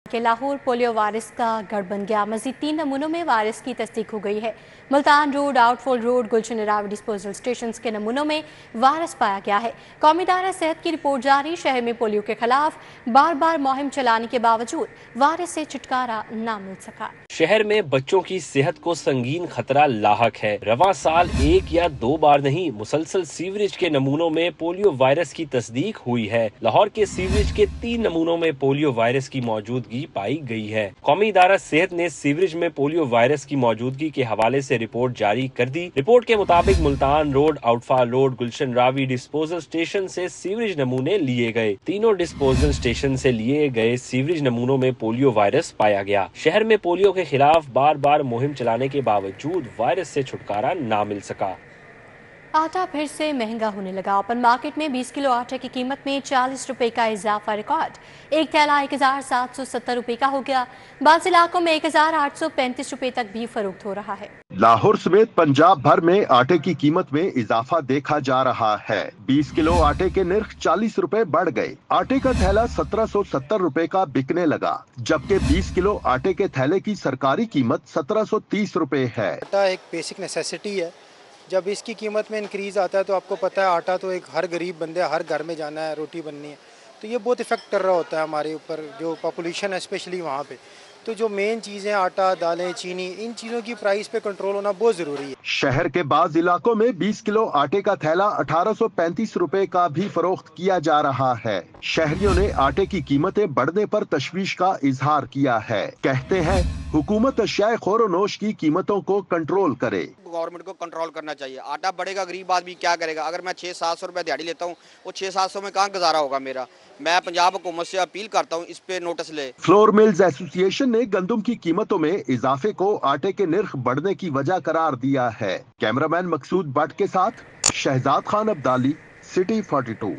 کہ Lahore polio virus کا گڑھ بن گیا۔ مزید 3 نمونوں میں وائرس کی تصدیق ہو گئی ہے۔ ملتان روڈ، آؤٹ فول روڈ، گلشن راوی ڈسپوزل اسٹیشنز کے نمونوں میں وائرس پایا گیا ہے۔ قومی ادارہ صحت کی رپورٹ جاری، شہر میں پولیو کے خلاف بار بار مہم چلانے کے باوجود وائرس سے چھٹکارا نہ مل سکا۔ شہر میں بچوں کی صحت کو سنگین خطرہ لاحق ہے۔ رواں سال 1 یا 2 بار نہیں، مسلسل سیوریج کے نمونوں میں پولیو وائرس کی تصدیق ہوئی ہے۔ لاہور کے سیوریج کے 3 نمونوں میں پولیو وائرس کی موجودگی پائی گئی ہے۔ قومی ادارہ صحت نے سیوریج میں پولیو وائرس کی موجودگی کے حوالے سے رپورٹ جاری کر دی۔ رپورٹ کے مطابق ملتان روڈ، آؤٹ فال روڈ، گلشن راوی ڈسپوزل اسٹیشن سے سیوریج نمونے لیے گئے۔ تینوں ڈسپوزل اسٹیشن سے لیے گئے سیوریج نمونوں میں پولیو وائرس پایا گیا۔ شہر میں پولیو کے خلاف بار بار مہم چلانے کے باوجود وائرس سے چھٹکارا نہ مل سکا۔ آٹا پھر سے مہنگا ہونے لگا۔ اوپن مارکیٹ میں 20 کلو آٹے کی قیمت میں 40 روپے کا اضافہ ریکارڈ۔ ایک تھیلا 1770 روپے کا ہو گیا۔ بعض علاقوں میں 1835 روپے تک بھی فروخت ہو رہا ہے۔ لاہور سمیت پنجاب بھر میں آٹے کی قیمت میں اضافہ دیکھا جا رہا ہے۔ 20 کلو آٹے کے نرخ 40 روپے بڑھ گئے۔ آٹے کا تھیلا 1770 روپے کا بکنے لگا، جبکہ 20 کلو آٹے کے تھیلے کی سرکاری قیمت 1730 روپے ہے۔ آٹا ایک بیسک نیسیسٹی ہے۔ جب اس کی قیمت میں انکریز آتا ہے تو آپ کو پتہ ہے آٹا تو ایک ہر غریب بندے ہر گھر میں جانا ہے، روٹی بننی ہے، تو یہ بہت افیکٹ کر رہا ہوتا ہے ہمارے اوپر، جو پاپولیشن ہے اسپیشلی وہاں پہ۔ تو جو مین چیزیں آٹا، دالیں، چینی، ان چیزوں کی پرائس پہ کنٹرول ہونا بہت ضروری ہے۔ شہر کے بعض علاقوں میں 20 کلو آٹے کا تھیلا 1835 روپے کا بھی فروخت کیا جا رہا ہے۔ شہریوں نے آٹے کی قیمتیں بڑھنے پر تشویش کا اظہار کیا ہے۔ کہتے ہیں حکومت اشیاء خور و نوش کی قیمتوں کو کنٹرول کرے۔ گورنمنٹ کو کنٹرول کرنا چاہیے۔ آٹا بڑھے گا، غریب آدمی کیا کرے گا؟ اگر میں 600-700 روپے دیہڑی لیتا ہوں، وہ 600-700 میں کہاں گزارا ہوگا میرا؟ میں پنجاب حکومت سے اپیل کرتا ہوں اس پہ نوٹس لے۔ فلور ملز ایسوسی ایشن نے گندم کی قیمتوں میں اضافے کو آٹے کے نرخ بڑھنے کی وجہ قرار دیا ہے۔ کیمرامین مقصود بٹ کے ساتھ Shahzad Khan Abdali, city 42۔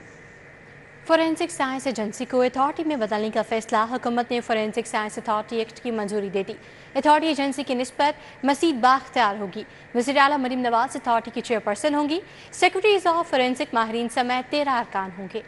Forensic science agency کو اتھارٹی میں بدلنے کا فیصلہ، حکومت نے فورینسک سائنس اتھارٹی ایکٹ کی منظوری دے دی۔ اتھارٹی ایجنسی کی نسبت مزید بااختیار ہوگی۔ وزیر اعلیٰ مریم نواز اتھارٹی کی چیئرپرسن ہوں گی۔ سیکرٹریز آف فورینسک ماہرین سمیت 13 ارکان ہوں گے۔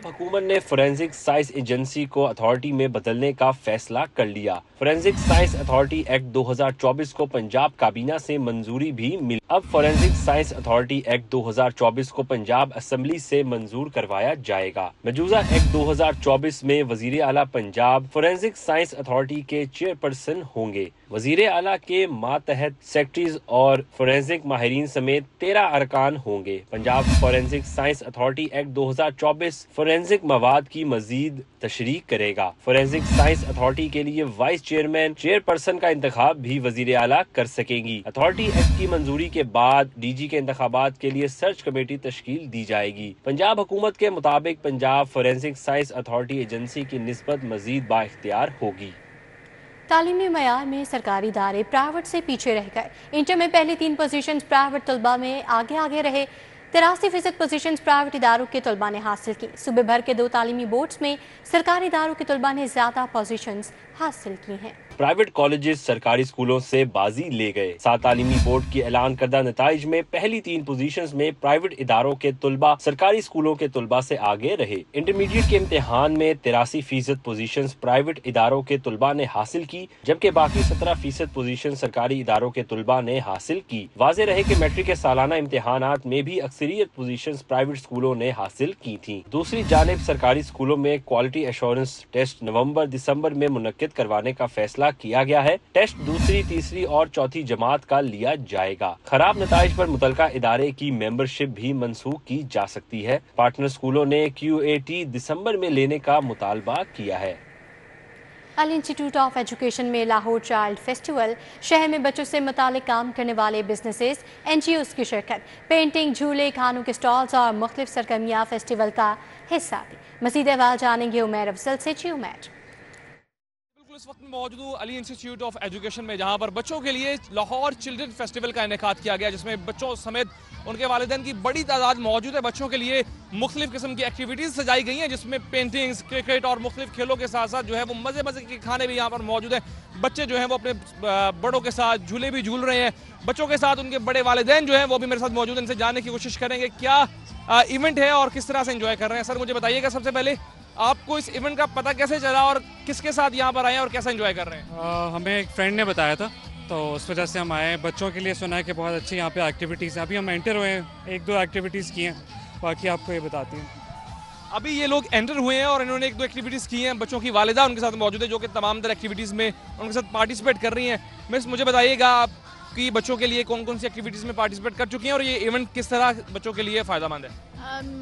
حکومت نے فورینسک سائنس ایجنسی کو اتھارٹی میں بدلنے کا فیصلہ کر لیا۔ فورینسک سائنس اتھارٹی ایکٹ 2024 کو پنجاب کابینہ سے منظوری بھی ملی۔ اب فورینسک سائنس اتھارٹی ایکٹ 2024 کو پنجاب اسمبلی سے منظور کروایا جائے گا۔ مجوزہ ایکٹ 2024 میں وزیر اعلیٰ پنجاب فورینسک سائنس اتھارٹی کے چیئرپرسن ہوں گے۔ وزیر اعلیٰ کے ماتحت سیکرٹریز اور فورینسک ماہرین سمیت 13 ارکان ہوں گے۔ Punjab forensic science authority act 2024 forensic مواد کی مزید تشریح کرے گا۔ فورینسک سائنس اتھارٹی کے لیے وائس چیئرمین، چیئرپرسن کا انتخاب بھی وزیر اعلیٰ کر سکیں گی۔ اتھارٹی ایکٹ کی منظوری کے بعد ڈی جی کے انتخابات کے لیے سرچ کمیٹی تشکیل دی جائے گی۔ پنجاب حکومت کے مطابق Punjab forensic science authority agency کی نسبت مزید بااختیار ہوگی۔ تعلیمی معیار میں سرکاری ادارے پرائیویٹ سے پیچھے رہ گئے۔ انٹر میں پہلی 3 پوزیشنز پرائیویٹ طلباء میں آگے رہے۔ 83% پوزیشنز پرائیویٹ اداروں کے طلباء نے حاصل کی۔ صوبے بھر کے 2 تعلیمی بورڈز میں سرکاری اداروں کے طلباء نے زیادہ پوزیشنز حاصل کی ہیں۔ پرائیویٹ کالجز سرکاری اسکولوں سے بازی لے گئے۔ 7 تعلیمی بورڈ کی اعلان کردہ نتائج میں پہلی 3 پوزیشنز میں پرائیویٹ اداروں کے طلباء سرکاری اسکولوں کے طلباء سے آگے رہے۔ انٹرمیڈیٹ کے امتحان میں 83% پوزیشنز پرائیویٹ اداروں کے طلباء نے حاصل کی، جبکہ باقی 17% پوزیشن سرکاری اداروں کے طلباء نے حاصل کی۔ واضح رہے کہ میٹرک کے سالانہ امتحانات میں بھی اکثریت پوزیشنز پرائیویٹ اسکولوں نے حاصل کی تھیں۔ دوسری جانب سرکاری اسکولوں میں کوالٹی ایشورنس ٹیسٹ نومبر-دسمبر میں منعقد کروانے کا فیصلہ کیا گیا ہے۔ ٹیسٹ دوسری، تیسری اور چوتھی جماعت کا لیا جائے گا۔ خراب نتائج پر متعلقہ ادارے کی ممبرشپ بھی منسوخ کی جا سکتی ہے۔ پارٹنر اسکولوں نے QAT دسمبر میں لینے کا مطالبہ کیا ہے۔ علی انسٹیٹیوٹ آف ایجوکیشن میں لاہور چائلڈ فیسٹیول، شہر میں بچوں سے متعلق کام کرنے والے بزنسز، NGOs کی شرکت، پینٹنگ، جھولے، کھانوں کے سٹالز اور مختلف سرگرمیاں فیسٹیول کا حصہ تھی۔ مزید احوال جانیں گے عمیر افضل سے۔ عمیر، اس وقت میں موجود ہوں علی انسٹیٹیوٹ آف ایجوکیشن میں، جہاں پر بچوں کے لیے لاہور چلڈرن فیسٹیول کا انعقاد کیا گیا، جس میں بچوں سمیت ان کے والدین کی بڑی تعداد موجود ہے۔ بچوں کے لیے مختلف قسم کی ایکٹیویٹیز سجائی گئی ہیں، جس میں پینٹنگز، کرکٹ اور مختلف کھیلوں کے ساتھ ساتھ جو ہے وہ مزے کے کھانے بھی یہاں پر موجود ہیں۔ بچے جو ہیں وہ اپنے بڑوں کے ساتھ جھولے بھی جھول رہے ہیں۔ بچوں کے ساتھ ان کے بڑے والدین جو ہیں وہ بھی میرے ساتھ موجود ہیں، ان سے جاننے کی کوشش کریں گے کیا ایونٹ ہے اور کس طرح سے انجوائے کر رہے ہیں۔ سر مجھے بتائیے گا سب سے پہلے آپ کو اس ایونٹ کا پتہ کیسے چلا اور کس کے ساتھ یہاں پر آئے ہیں اور کیسا انجوائے کر رہے ہیں؟ ہمیں ایک فرینڈ نے بتایا تھا تو اس وجہ سے ہم آئے ہیں. بچوں کے لیے سنا ہے کہ بہت اچھی یہاں پہ ایکٹیویٹیز ہیں. ابھی ہم انٹر ہوئے ہیں, 1-2 ایکٹیویٹیز کی ہیں, باقی آپ کو یہ بتاتی ہیں. ابھی یہ لوگ انٹر ہوئے ہیں اور انہوں نے 1-2 ایکٹیویٹیز کی ہیں. بچوں کی والدہ ان کے ساتھ موجود ہے جو کہ تمام تر ایکٹیویٹیز میں ان کے ساتھ پارٹیسپیٹ کر رہی ہیں. مس مجھے بتائیے گا آپ کی بچوں کے لیے کون کون سی ایکٹیویٹیز میں پارٹیسپیٹ کر چکی ہیں اور یہ ایونٹ کس طرح بچوں کے لیے فائدہ مند ہے؟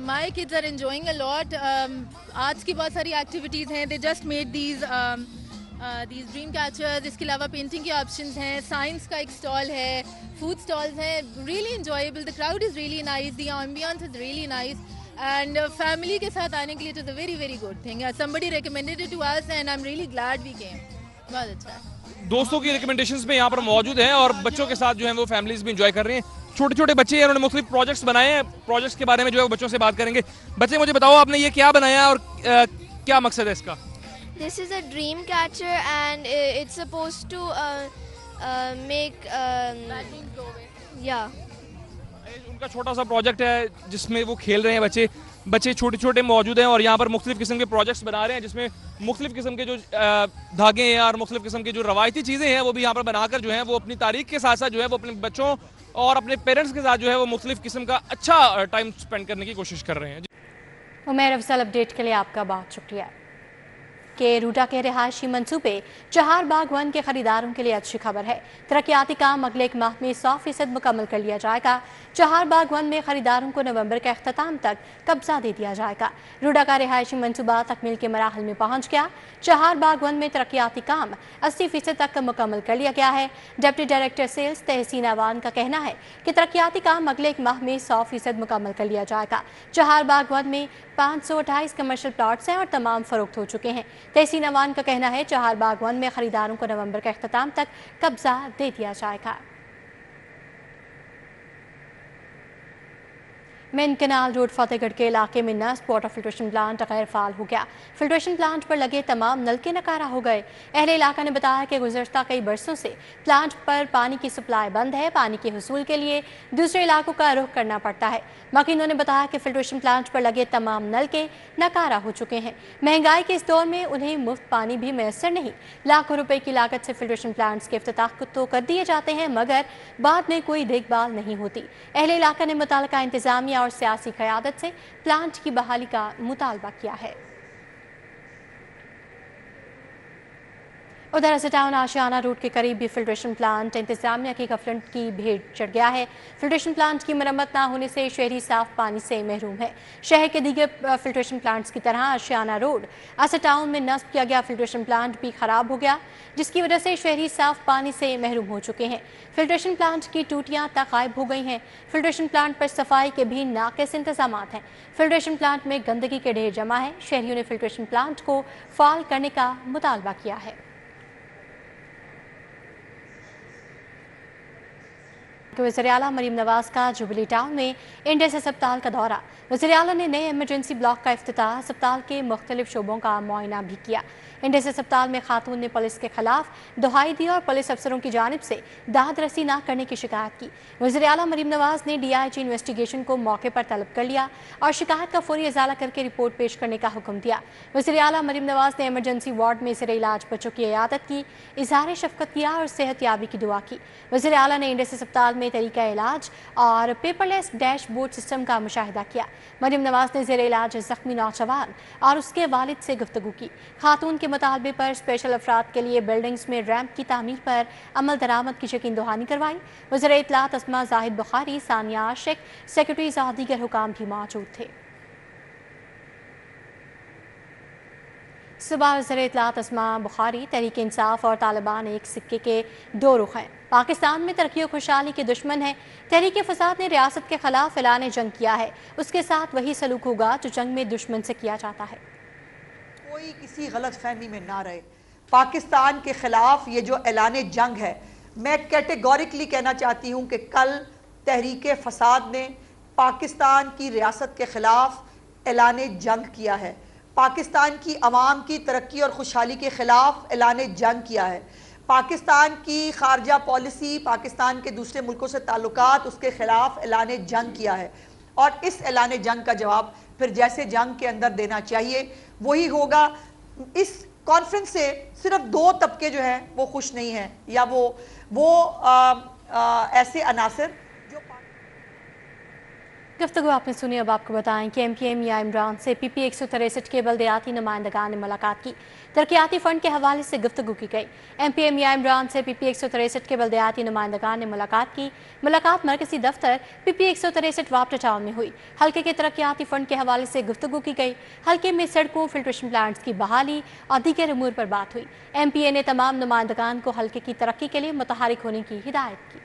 My kids are enjoying a lot. آج کی بہت ساری ایکٹیویٹیز ہیں. They just made these dream catchers. اس کے علاوہ پینٹنگ کے آپشنز ہیں, سائنس کا ایک اسٹال ہے, فوڈ اسٹالز ہیں. Really enjoyable. The crowd is really nice. The ambience is really nice. And family کے ساتھ آنے کے لیے it was a very very good thing. Somebody recommended it to us and I'm really glad we came. بہت اچھا ہے. دوستوں کی ریکمنڈیشنز میں یہاں پر موجود ہیں اور بچوں کے ساتھ جو ہیں وہ فیملیز بھی انجوائے کر رہی ہیں. چھوٹے چھوٹے بچے ہیں, انہوں نے مختلف پروجیکٹس بنائے ہیں. پروجیکٹس کے بارے میں جو ہے وہ بچوں سے بات کریں گے. بچے مجھے بتاؤ آپ نے یہ کیا بنایا اور کیا مقصد ہے اس کا؟ This is a dream catcher and it's supposed to make yeah. ان کا چھوٹا سا پروجیکٹ ہے جس میں وہ کھیل رہے ہیں. بچے چھوٹے چھوٹے موجود ہیں اور یہاں پر مختلف قسم کے پروجیکٹس بنا رہے ہیں جس میں مختلف قسم کے جو دھاگے ہیں اور مختلف قسم کی جو روایتی چیزیں ہیں وہ بھی یہاں پر بنا کر جو ہیں وہ اپنی تاریخ کے ساتھ ساتھ جو ہے وہ اپنے بچوں اور اپنے پیرنٹس کے ساتھ جو ہے وہ مختلف قسم کا اچھا ٹائم سپینڈ کرنے کی کوشش کر رہے ہیں. عمیر افضل اپڈیٹ کے لیے آپ کا بہت شکریہ. کہ روٹا کے رہائشی منصوبے چہار باغ 1 کے خریداروں کے لیے اچھی خبر ہے. ترقیاتی کام اگلے 1 ماہ میں 100% مکمل کر لیا جائے گا. چہار باغ 1 میں خریداروں کو نومبر کے اختتام تک قبضہ دے دیا جائے گا. روٹا کا رہائشی منصوبہ تکمیل کے مراحل میں پہنچ گیا. چہار باغ 1 میں ترقیاتی کام 80% تک مکمل کر لیا گیا ہے. ڈپٹی ڈائریکٹر سیلز تحسین اوان کا کہنا ہے کہ ترقیاتی کام اگلے 1 ماہ میں 100% مکمل کر لیا جائے گا. چہار باغ 1 میں 528 کمرشل پلاٹس ہیں اور تمام فروخت ہو چکے ہیں. تحسین اوان کا کہنا ہے چہار باغ 1 میں خریداروں کو نومبر کے اختتام تک قبضہ دے دیا جائے گا. مین کنال روڈ فتح گڑھ کے علاقے میں نصب واٹر فلٹریشن پلانٹ غیر فعال ہو گیا. فلٹریشن پلانٹ پر لگے تمام نلکے ناکارہ ہو گئے. اہل علاقہ نے بتایا کہ گزشتہ کئی برسوں سے پلانٹ پر پانی کی سپلائی بند ہے. پانی کے حصول کے لیے دوسرے علاقوں کا رخ کرنا پڑتا ہے. مکینوں نے بتایا کہ فلٹریشن پلانٹ پر لگے تمام نلکے ناکارہ ہو چکے ہیں. مہنگائی کے اس دور میں انہیں مفت پانی بھی میسر نہیں. لاکھوں روپے کی لاگت سے فلٹریشن پلانٹس کے افتتاح تو کر دیے جاتے ہیں مگر بعد میں کوئی دیکھ بھال نہیں ہوتی. اہل علاقہ نے متعلقہ انتظامیہ اور سیاسی قیادت سے پلانٹ کی بحالی کا مطالبہ کیا ہے. ادھر اسٹاؤن آشیانہ روڈ کے قریب بھی فلٹریشن پلانٹ انتظامیہ کی غفلت کی بھیڑ چڑھ گیا ہے. فلٹریشن پلانٹ کی مرمت نہ ہونے سے شہری صاف پانی سے محروم ہے. شہر کے دیگر فلٹریشن پلانٹس کی طرح آشیانہ روڈ اسٹاؤن میں نصب کیا گیا فلٹریشن پلانٹ بھی خراب ہو گیا جس کی وجہ سے شہری صاف پانی سے محروم ہو چکے ہیں. فلٹریشن پلانٹ کی ٹوٹیاں تک غائب ہو گئی ہیں. فلٹریشن پلانٹ پر صفائی کے بھی ناقص انتظامات ہیں. فلٹریشن پلانٹ میں گندگی کے ڈھیر جمع ہے. شہریوں نے فلٹریشن پلانٹ کو فعال کرنے کا مطالبہ کیا ہے. وزیر اعلیٰ مریم نواز کا جوبلی ٹاؤن میں انڈس ہسپتال کا دورہ. وزیر اعلیٰ نے نئے ایمرجنسی بلاک کا افتتاح, ہسپتال کے مختلف شعبوں کا معائنہ بھی کیا. انڈس ہسپتال میں خاتون نے پولیس کے خلاف دہائی دی اور پولیس افسروں کی جانب سے داد رسی نہ کرنے کی شکایت کی. وزیر اعلیٰ مریم نواز نے DIG انویسٹیگیشن کو موقع پر طلب کر لیا اور شکایت کا فوری ازالہ کر کے رپورٹ پیش کرنے کا حکم دیا. وزیر اعلیٰ مریم نواز نے ایمرجنسی وارڈ میں زیر علاج بچوں کی عیادت کی, اظہار شفقت کیا اور صحت یابی کی دعا کی. وزیر اعلیٰ نے انڈس ہسپتال میں طریقہ علاج اور پیپر لیس ڈیش بورڈ سسٹم کا مشاہدہ کیا. مریم نواز نے زیر علاج زخمی نوجوان اور اس کے والد سے گفتگو کی. خاتون کے مطالبے پر اسپیشل افراد کے لیے بلڈنگز میں ریمپ کی تعمیر پر عمل درآمد کی یقین دہانی کروائی. وزیر اطلاعات اسما زاہد بخاری, ثانیہ عاشق, سیکرٹریز اور دیگر حکام بھی موجود تھے. صبح وزیر اطلاعات اسما بخاری, تحریک انصاف اور طالبان ایک سکے کے دو رخ ہیں. پاکستان میں ترقی و خوشحالی کے دشمن ہیں. تحریک فساد نے ریاست کے خلاف اعلان جنگ کیا ہے. اس کے ساتھ وہی سلوک ہوگا جو جنگ میں دشمن سے کیا جاتا ہے. کوئی کسی غلط فہمی میں نہ رہے. پاکستان کے خلاف یہ جو اعلان جنگ ہے, میں کیٹیگوریکلی کہنا چاہتی ہوں کہ کل تحریک فساد نے پاکستان کی ریاست کے خلاف اعلان جنگ کیا ہے. پاکستان کی عوام کی ترقی اور خوشحالی کے خلاف اعلان جنگ کیا ہے. پاکستان کی خارجہ پالیسی, پاکستان کے دوسرے ملکوں سے تعلقات, اس کے خلاف اعلان جنگ کیا ہے. اور اس اعلان جنگ کا جواب پھر جیسے جنگ کے اندر دینا چاہیے وہی ہوگا. اس کانفرنس سے صرف 2 طبقے جو ہیں وہ خوش نہیں ہیں, یا وہ ایسے عناصر. گفتگو آپ نے سنی. اب آپ کو بتائیں کہ ایم پی اے میاں عمران سے پی پی 163 کے بلدیاتی نمائندگان نے ملاقات کی. ترقیاتی فنڈ کے حوالے سے گفتگو کی گئی. ایم پی اے میاں عمران سے پی پی 163 کے بلدیاتی نمائندگان نے ملاقات کی. ملاقات مرکزی دفتر پی پی 163 واپٹا ٹاؤن میں ہوئی. حلقے کے ترقیاتی فنڈ کے حوالے سے گفتگو کی گئی. حلقے میں سڑکوں, فلٹریشن پلانٹس کی بحالی اور دیگر امور پر بات ہوئی. ایم پی اے نے تمام نمائندگان کو حلقے کی ترقی کے لیے متحرک ہونے کی ہدایت کی.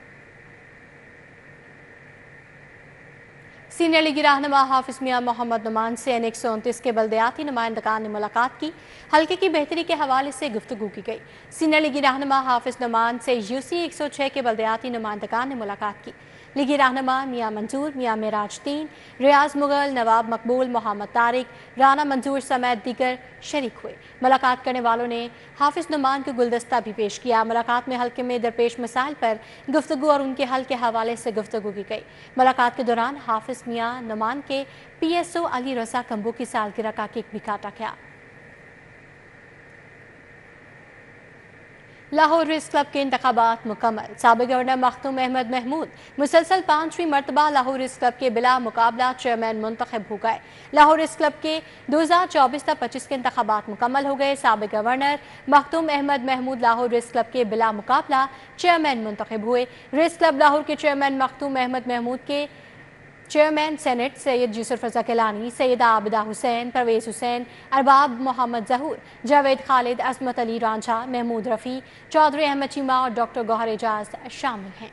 سینئر لیگی رہنما حافظ میاں محمد نعمان سے این 129 کے بلدیاتی نمائندگان نے ملاقات کی. حلقے کی بہتری کے حوالے سے گفتگو کی گئی. سینئر لیگی رہنما حافظ نعمان سے یو سی 106 کے بلدیاتی نمائندگان نے ملاقات کی. لیگی رہنما میاں منظور, میاں معراج دین, ریاض مغل, نواب مقبول, محمد طارق, رانا منظور سمیت دیگر شریک ہوئے. ملاقات کرنے والوں نے حافظ نعمان کو گلدستہ بھی پیش کیا. ملاقات میں حلقے میں درپیش مسائل پر گفتگو اور ان کے حل کے حوالے سے گفتگو کی گئی. ملاقات کے دوران حافظ میاں نعمان کے P S O Ali Raza Kumbo کی سالگرہ کا کیک بھی کاٹا گیا. لاہور ریس کلب کے انتخابات مکمل. سابق گورنر مختوم احمد محمود مسلسل 5ویں مرتبہ لاہور ریس کلب کے بلا مقابلہ چیئرمین منتخب ہو گئے. لاہور ریس کلب کے 2024-25 کے انتخابات مکمل ہو گئے. سابق governor Makhdoom Ahmed Mahmood Lahore race club کے بلا مقابلہ چیئرمین منتخب ہوئے. ریس کلب لاہور کے چیئرمین مختوم احمد محمود کے چیئرمین سینٹ سید یوسف رضا کیلانی, سیدہ عابدہ حسین, پرویز حسین, ارباب محمد ظہور, جاوید خالد, عصمت علی رانجھا, محمود رفیع, چودھری احمد چیمہ اور ڈاکٹر گوہر اعجاز شامل ہیں.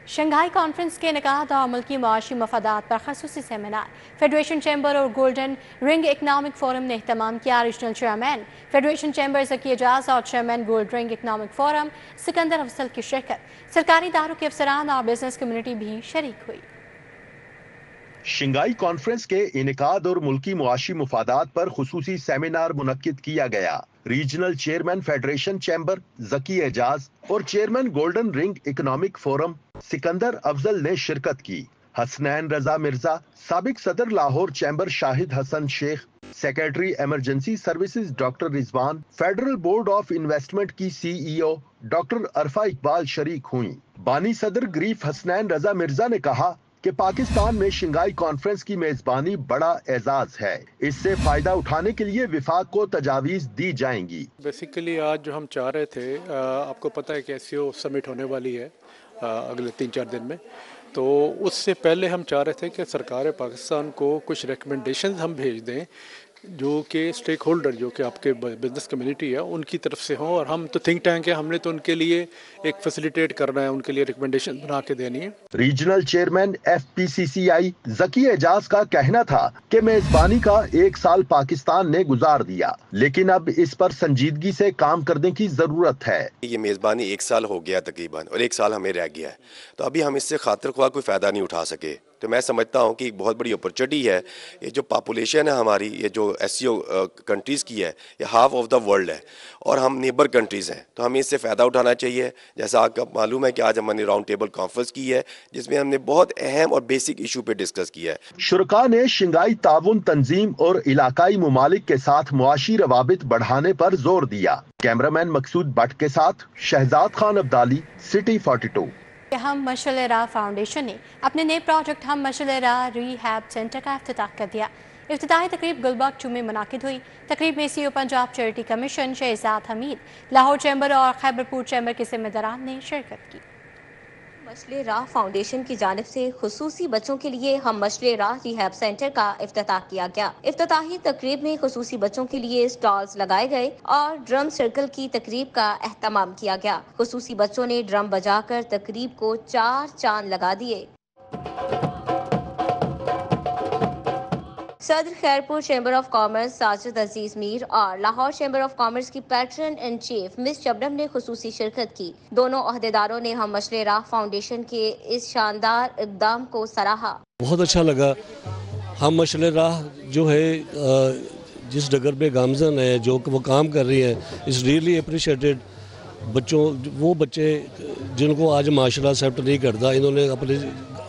شنگھائی کانفرنس کے انعقاد اور ملکی معاشی مفادات پر خصوصی سیمینار. فیڈریشن چیمبر اور گولڈن رنگ اکنامک فورم نے اہتمام کیا. ریجنل چیئرمین فیڈریشن چیمبر ذکی اعجاز اور چیئرمین گولڈ رنگ اکنامک فورم سکندر افضل کی شرکت. سرکاری اداروں کے افسران اور بزنس کمیونٹی بھی شریک ہوئی. شنگھائی کانفرنس کے انعقاد اور ملکی معاشی مفادات پر خصوصی سیمینار منعقد کیا گیا. ریجنل چیئرمین فیڈریشن چیمبر ذکی اعجاز اور چیئرمین گولڈن رنگ اکنامک فورم سکندر افضل نے شرکت کی. حسنین رضا مرزا, سابق صدر Lahore chamber Shahid Hasan Sheikh, secretary emergency services doctor Rizwan, federal board of investment کی سی ای او ڈاکٹر عرفہ اقبال شریک ہوئیں. بانی صدر گریف حسنین رضا مرزا نے کہا کہ پاکستان میں شنگھائی کانفرنس کی میزبانی بڑا اعزاز ہے. اس سے فائدہ اٹھانے کے لیے وفاق کو تجاویز دی جائیں گی. بیسیکلی آج جو ہم چاہ رہے تھے, آپ کو پتہ ہے کہ ایس سی او سمٹ ہونے والی ہے اگلے 3-4 دن میں, تو اس سے پہلے ہم چاہ رہے تھے کہ سرکار پاکستان کو کچھ ریکمنڈیشنز ہم بھیج دیں جو کہ اسٹیک ہولڈر جو کہ آپ کے بزنس کمیونٹی ہے ان کی طرف سے ہوں. اور ہم تو تھنک ٹینک ہے, ہم نے تو ان کے لیے ایک فیسیلیٹیٹ کرنا ہے, ان کے لیے ریکمنڈیشن بنا کے دینی ہے. ریجنل چیئرمین ایف پی سی سی آئی ذکی اعجاز کا کہنا تھا کہ میزبانی کا 1 سال پاکستان نے گزار دیا, لیکن اب اس پر سنجیدگی سے کام کرنے کی ضرورت ہے. یہ میزبانی 1 سال ہو گیا تقریباً, اور 1 سال ہمیں رہ گیا ہے, تو ابھی ہم اس سے خاطر خواہ کوئی فائدہ نہیں اٹھا سکے. تو میں سمجھتا ہوں کہ ایک بہت بڑی اپرچونٹی ہے. یہ جو پاپولیشن ہے ہماری, یہ جو ایس سی او کنٹریز کی ہے, یہ ہاف آف دا ورلڈ ہے, اور ہم نیبر کنٹریز ہیں, تو ہمیں اس سے فائدہ اٹھانا چاہیے. جیسا آپ کو معلوم ہے کہ آج ہم نے راؤنڈ ٹیبل کانفرنس کی ہے جس میں ہم نے بہت اہم اور بیسک ایشو پہ ڈسکس کیا ہے. شرکاء نے شنگھائی تعاون تنظیم اور علاقائی ممالک کے ساتھ معاشی روابط بڑھانے پر زور دیا. کیمرامین مقصود بٹ کے ساتھ شہزاد خان عبدالی, سٹی 42. ہم مشعل راہ فاؤنڈیشن نے اپنے نئے پروجیکٹ ہم مشعل راہ ری ہیب سینٹر کا افتتاح کر دیا. افتتاحی تقریب گلبرگ 2 میں منعقد ہوئی. تقریب میں سی او پنجاب چیریٹی کمیشن شہزاد حمید, لاہور چیمبر اور خیبرپور چیمبر کے ذمہ داران نے شرکت کی. مشعل راہ فاؤنڈیشن کی جانب سے خصوصی بچوں کے لیے ہم مشعل راہ ریہیب سینٹر کا افتتاح کیا گیا. افتتاحی تقریب میں خصوصی بچوں کے لیے سٹالز لگائے گئے اور ڈرم سرکل کی تقریب کا اہتمام کیا گیا. خصوصی بچوں نے ڈرم بجا کر تقریب کو 4 چاند لگا دیے. صدر Khairpur chamber of commerce Sajid Aziz Mir اور لاہور چیمبر آف کامرس کی patron in chief miss Shabnam نے خصوصی شرکت کی. دونوں عہدیداروں نے ہم مشعل راہ فاؤنڈیشن کے اس شاندار اقدام کو سراہا. بہت اچھا لگا. ہم مشعل راہ جو ہے جس ڈگر پہ گامزن ہے, جو وہ کام کر رہی ہے, از ریئلی اپریشیٹڈ. بچوں, وہ بچے جن کو آج معاشرہ ایکسیپٹ نہیں کرتا, انہوں نے اپنے